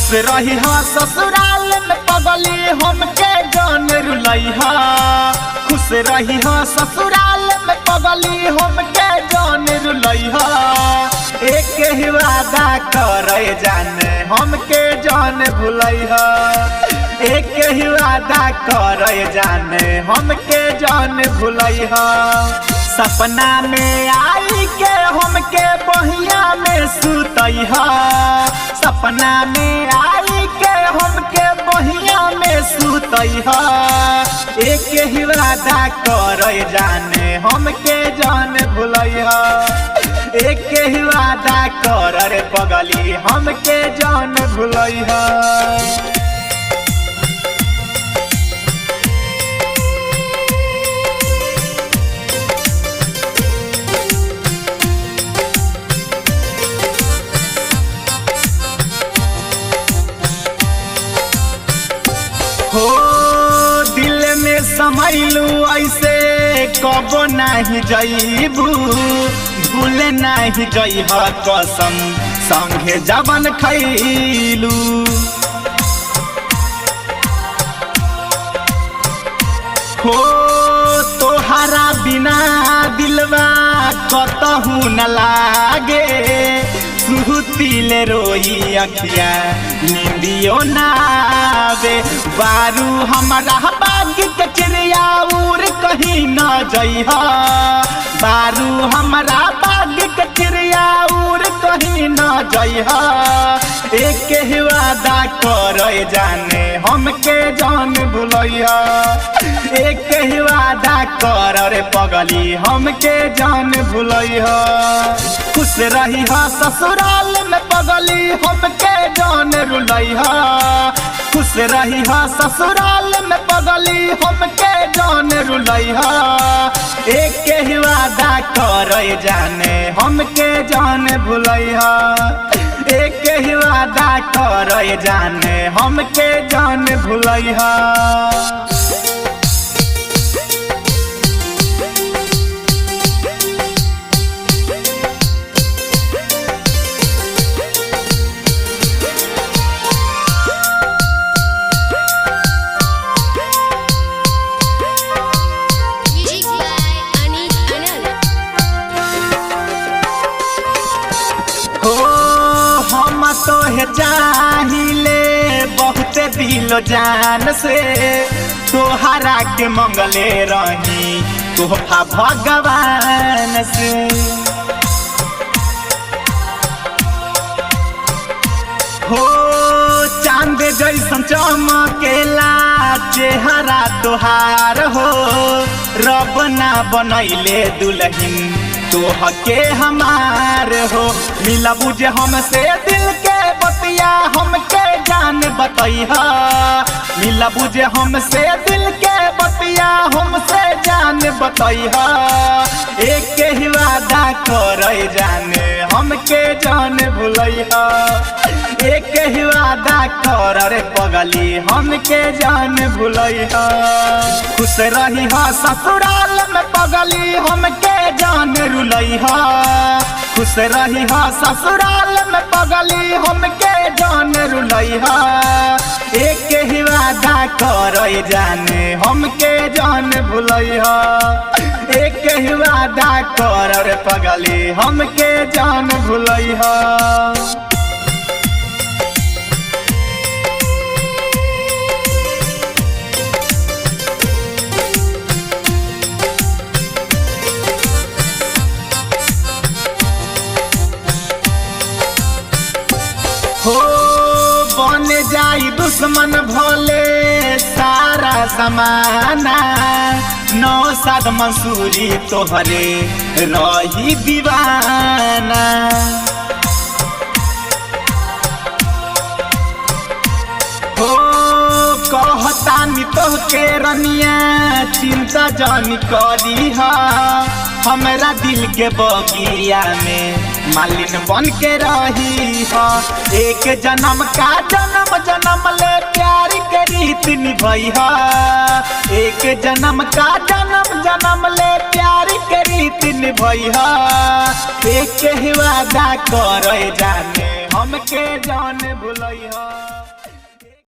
खुश रही ससुराल में पगली हमके जान रुलई खुश रही ससुराल में पगली हमके जान रुलई एक ही वादा करे जाने हमके जान भुलई एक ही वादा करे जाने हमके जान भुलई सपना में आई के हमके बहिया में सुतई सपना में आई के हमके बहिया में सुतई एक ही वादा करे जाने हमके जान भुलई एक ही वादा कर पगली हमके जान भुलई हो दिल में समैलू ऐसे कबो नहीं जईबू भूल नहीं जइह कसम संगे जवन खैलू हो तोहरा बिना दिलवा कतहू न लागे सुहतिल रोई अखिया नींदियो नावे बारू हमारा बाग के चिड़िया उड़ कहीं न जइह बारू हमारा बाग के चिड़िया उड़ कहीं न जइह एक ही वादा करे जाने हमके जान भुलई एक ही वादा कर पगली हमके जान भुलई खुश रही ससुराल में पगली हमके जान रुलई खुश रही ससुराल में पगली हमके जान रुलई एक ही वादा करे जाने हमके जान भुलई एक ही वादा करे जाने हमके जान भुलई तो है चाहिले बहुत दिलो जान से तोहरा के मंगले रही तोहफा भगवान से हो चांद जैसन चमकेला चेहरा तोहार हो रब ना बनैले दुल्हन तोह के हमार हो मिला बुझे हमसे दिल के बतिया हमके जान बतई मिला बुझे हमसे दिल के बतिया हमसे जान बतई एक ही वादा करे जाने हमके जान भुलई एक ही वादा कर पगली हमके जान भुलई खुश रही ससुराल में पगली हमके जान रुलई खुश रही ससुराल में पगली हमके जान रुलई एक ही वादा करे जाने हमके जान भुलई एक ही वादा कर पगली हमके जान भुलई हो बन जाई दुश्मन भोले सारा जमाना नौशाद मंसूरी तोहरे रही दीवाना हो कहतानी तोहके रनिया चिंता जानी करी हमरा दिल के बगिया में मालिन बन के रही एक जन्म का जन्म जन्म ले प्यार के रीत निभई एक जन्म का जन्म जन्म ले प्यार के रीत निभई एक ही वादा करे जाने हमके जान भुलई